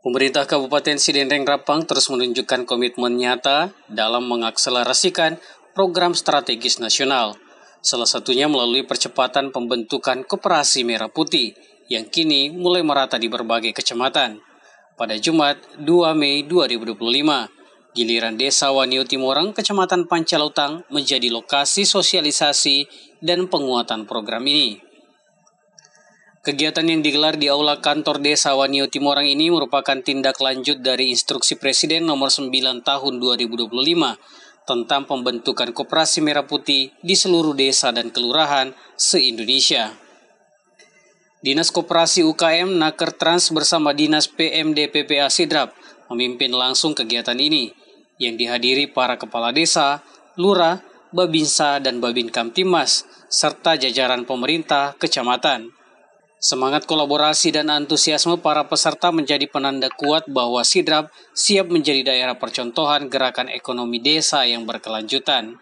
Pemerintah Kabupaten Sidendeng Rapang terus menunjukkan komitmen nyata dalam mengakselerasikan program strategis nasional. Salah satunya melalui percepatan pembentukan Koperasi Merah Putih yang kini mulai merata di berbagai kecamatan. Pada Jumat 2 Mei 2025, giliran Desa Wanio Timorang, Kecamatan Pancalautang menjadi lokasi sosialisasi dan penguatan program ini. Kegiatan yang digelar di Aula Kantor Desa Wanio Timorang ini merupakan tindak lanjut dari Instruksi Presiden Nomor 9 Tahun 2025 tentang pembentukan Koperasi Merah Putih di seluruh desa dan kelurahan se-Indonesia. Dinas Koperasi UKM Naker Trans bersama Dinas PMD PPA Sidrap memimpin langsung kegiatan ini yang dihadiri para kepala desa, lurah, babinsa, dan babin kamtimas, serta jajaran pemerintah kecamatan. Semangat kolaborasi dan antusiasme para peserta menjadi penanda kuat bahwa Sidrap siap menjadi daerah percontohan gerakan ekonomi desa yang berkelanjutan.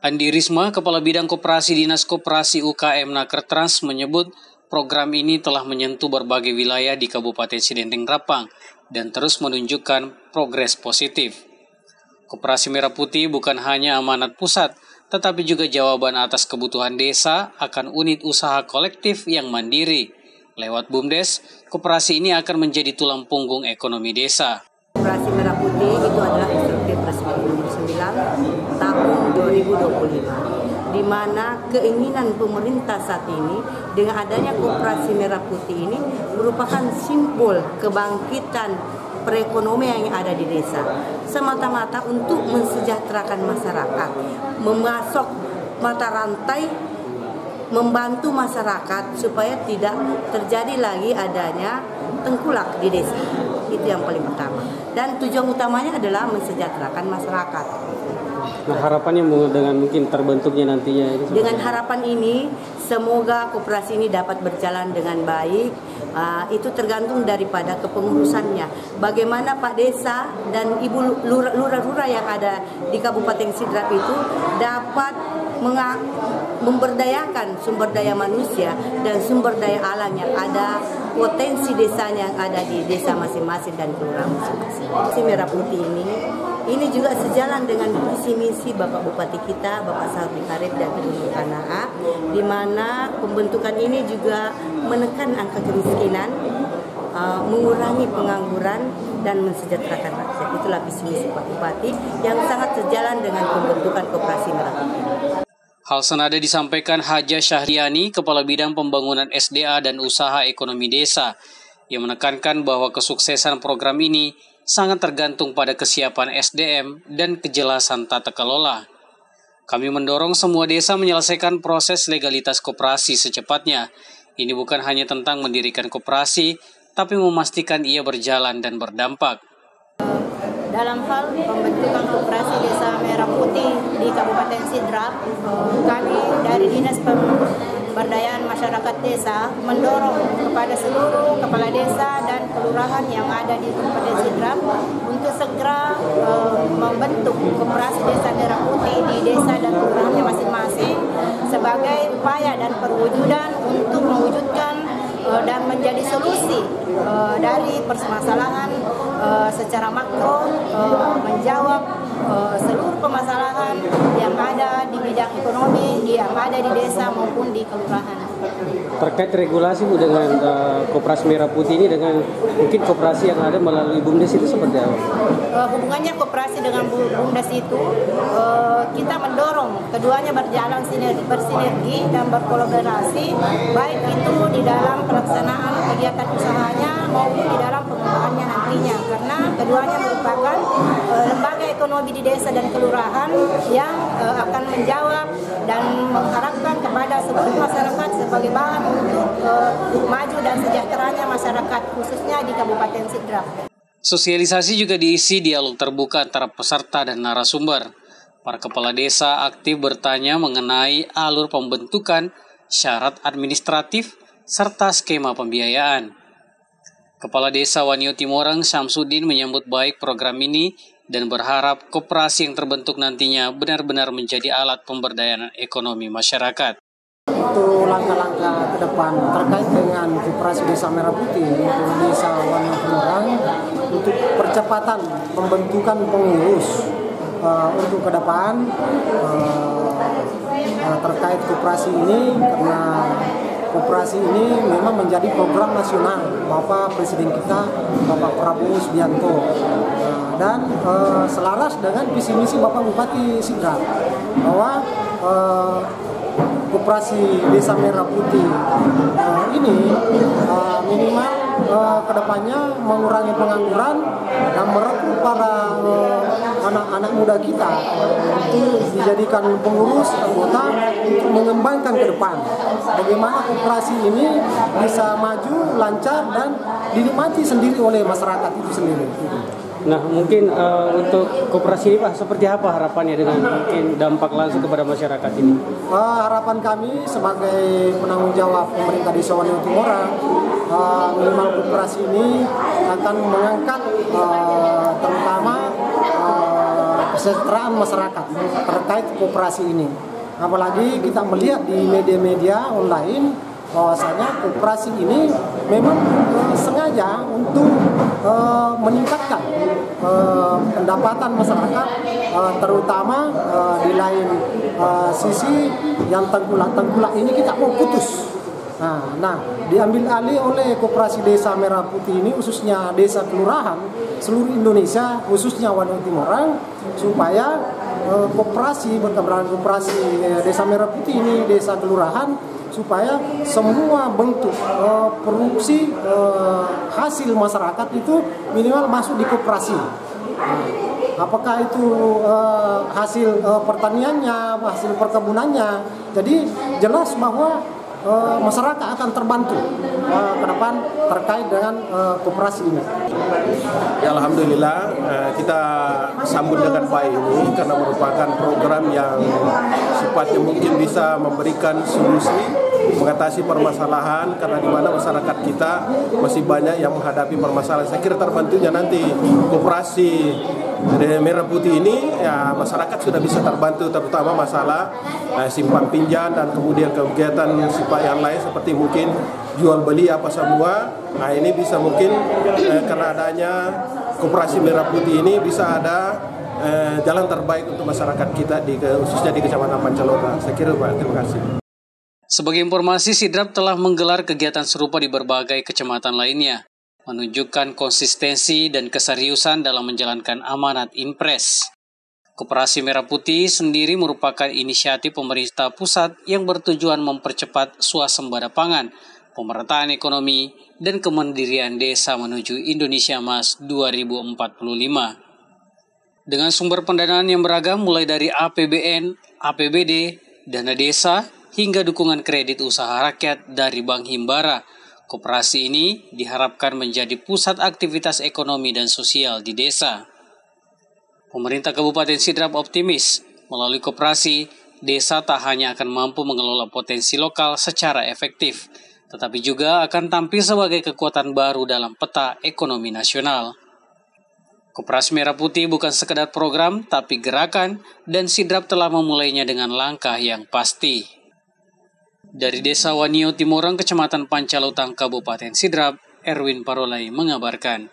Andi Risma, Kepala Bidang Koperasi Dinas Koperasi UKM Naker Trans menyebut program ini telah menyentuh berbagai wilayah di Kabupaten Sidendeng Rapang dan terus menunjukkan progres positif. Koperasi Merah Putih bukan hanya amanat pusat, tetapi juga jawaban atas kebutuhan desa akan unit usaha kolektif yang mandiri. Lewat BUMDes, koperasi ini akan menjadi tulang punggung ekonomi desa. Koperasi Merah Putih itu adalah Instruksi Presiden Nomor 9 Tahun 2025, di mana keinginan pemerintah saat ini dengan adanya Koperasi Merah Putih ini merupakan simbol kebangkitan perekonomian yang ada di desa, semata-mata untuk mensejahterakan masyarakat, memasok mata rantai, membantu masyarakat supaya tidak terjadi lagi adanya tengkulak di desa. Itu yang paling pertama. Dan tujuan utamanya adalah mensejahterakan masyarakat. Nah, harapannya dengan mungkin terbentuknya nantinya ini. Dengan harapan ini, semoga koperasi ini dapat berjalan dengan baik. Itu tergantung daripada kepengurusannya. Bagaimana Pak Desa dan Ibu lurah-lurah yang ada di Kabupaten Sidrap itu dapat memberdayakan sumber daya manusia dan sumber daya alam yang ada, potensi desanya yang ada di desa masing-masing dan kelurahan masing-masing. Si Merah Putih ini juga sejalan dengan visi misi Bapak Bupati kita, Bapak Sabri Arif dan Ibu Kanaa, di mana pembentukan ini juga menekan angka kemiskinan, mengurangi pengangguran dan mensejahterakan rakyat. Itulah visi misi Pak Bupati yang sangat sejalan dengan pembentukan Koperasi Merah Putih. Hal senada disampaikan Haja Syahriani, Kepala Bidang Pembangunan SDA dan Usaha Ekonomi Desa, yang menekankan bahwa kesuksesan program ini sangat tergantung pada kesiapan SDM dan kejelasan tata kelola. Kami mendorong semua desa menyelesaikan proses legalitas koperasi secepatnya. Ini bukan hanya tentang mendirikan koperasi, tapi memastikan ia berjalan dan berdampak. Dalam hal pembentukan Koperasi Desa Merah Putih di Kabupaten Sidrap, kami dari Dinas Pemberdayaan Masyarakat Desa mendorong kepada seluruh kepala desa dan kelurahan yang ada di Kabupaten Sidrap untuk segera membentuk Koperasi Desa Merah Putih di desa dan kelurahannya masing-masing sebagai upaya dan perwujudan untuk mewujudkan dan menjadi solusi dari permasalahan secara makro, menjawab seluruh permasalahan yang ada di bidang ekonomi, yang ada di desa maupun di kelurahan. Terkait regulasi Bu dengan Koperasi Merah Putih ini dengan mungkin koperasi yang ada melalui BUMDes itu seperti apa? Hubungannya koperasi dengan BUMDes itu kita mendorong keduanya berjalan bersinergi dan berkolaborasi, baik itu di dalam pelaksanaan kegiatan usahanya maupun di dalam pengembangannya nantinya, karena keduanya merupakan lembaga ekonomi di desa dan kelurahan yang akan menjawab dan mengharapkan kepada seluruh masyarakat sebagai bahan untuk maju dan sejahteranya masyarakat khususnya di Kabupaten Sidrap. Sosialisasi juga diisi dialog terbuka antara peserta dan narasumber. Para kepala desa aktif bertanya mengenai alur pembentukan, syarat administratif, serta skema pembiayaan. Kepala Desa Wanio Timorang Syamsuddin menyambut baik program ini dan berharap koperasi yang terbentuk nantinya benar-benar menjadi alat pemberdayaan ekonomi masyarakat. Untuk langkah-langkah ke depan terkait dengan Koperasi Desa Merah Putih untuk Desa Wanitimorang, untuk percepatan pembentukan pengurus untuk ke depan terkait koperasi ini, karena koperasi ini memang menjadi program nasional Bapak Presiden kita, Bapak Prabowo Subianto, dan selaras dengan visi misi Bapak Bupati Sidrap bahwa Koperasi Desa Merah Putih ini minimal kedepannya mengurangi pengangguran dan merekrut para anak-anak muda kita untuk dijadikan pengurus anggota untuk mengembangkan ke depan. Bagaimana koperasi ini bisa maju, lancar, dan dinikmati sendiri oleh masyarakat itu sendiri. Nah, mungkin untuk koperasi ini Pak, seperti apa harapannya dengan mungkin dampak langsung kepada masyarakat ini? Harapan kami sebagai penanggung jawab pemerintah Desa Wanitimorang, minimal koperasi ini akan mengangkat terutama kesejahteraan masyarakat terkait koperasi ini. Apalagi kita melihat di media-media online bahwasanya koperasi ini memang sengaja untuk meningkatkan pendapatan masyarakat, terutama di lain sisi yang tengkulak ini kita mau putus. Nah, diambil alih oleh Koperasi Desa Merah Putih ini, khususnya desa kelurahan seluruh Indonesia, khususnya Wanitimorang, supaya koperasi berkembang, koperasi Desa Merah Putih ini desa kelurahan, supaya semua bentuk produksi hasil masyarakat itu minimal masuk di koperasi. Apakah itu hasil pertaniannya, hasil perkebunannya, jadi jelas bahwa masyarakat akan terbantu ke depan terkait dengan koperasi ini. Ya, alhamdulillah kita sambut dengan baik ini karena merupakan program yang sifatnya mungkin bisa memberikan solusi mengatasi permasalahan, karena di mana masyarakat kita masih banyak yang menghadapi permasalahan. Saya kira terbantunya nanti koperasi Merah Putih ini, ya masyarakat sudah bisa terbantu, terutama masalah simpan pinjam dan kemudian kegiatan sifat yang lain seperti mungkin jual beli apa semua. Nah, ini bisa mungkin karena adanya Koperasi Merah Putih ini bisa ada jalan terbaik untuk masyarakat kita khususnya di Kecamatan Pancalota. Saya kira Pak, terima kasih. Sebagai informasi, Sidrap telah menggelar kegiatan serupa di berbagai kecamatan lainnya, menunjukkan konsistensi dan keseriusan dalam menjalankan amanat Impres. Koperasi Merah Putih sendiri merupakan inisiatif pemerintah pusat yang bertujuan mempercepat swasembada pangan, pemerataan ekonomi, dan kemandirian desa menuju Indonesia Emas 2045. Dengan sumber pendanaan yang beragam mulai dari APBN, APBD, dana desa, hingga dukungan kredit usaha rakyat dari Bank Himbara, koperasi ini diharapkan menjadi pusat aktivitas ekonomi dan sosial di desa. Pemerintah Kabupaten Sidrap optimis, melalui koperasi, desa tak hanya akan mampu mengelola potensi lokal secara efektif, tetapi juga akan tampil sebagai kekuatan baru dalam peta ekonomi nasional. Koperasi Merah Putih bukan sekedar program, tapi gerakan, dan Sidrap telah memulainya dengan langkah yang pasti. Dari Desa Wanitimorang, Kecamatan Pancalutang, Kabupaten Sidrap, Erwin Parolai mengabarkan.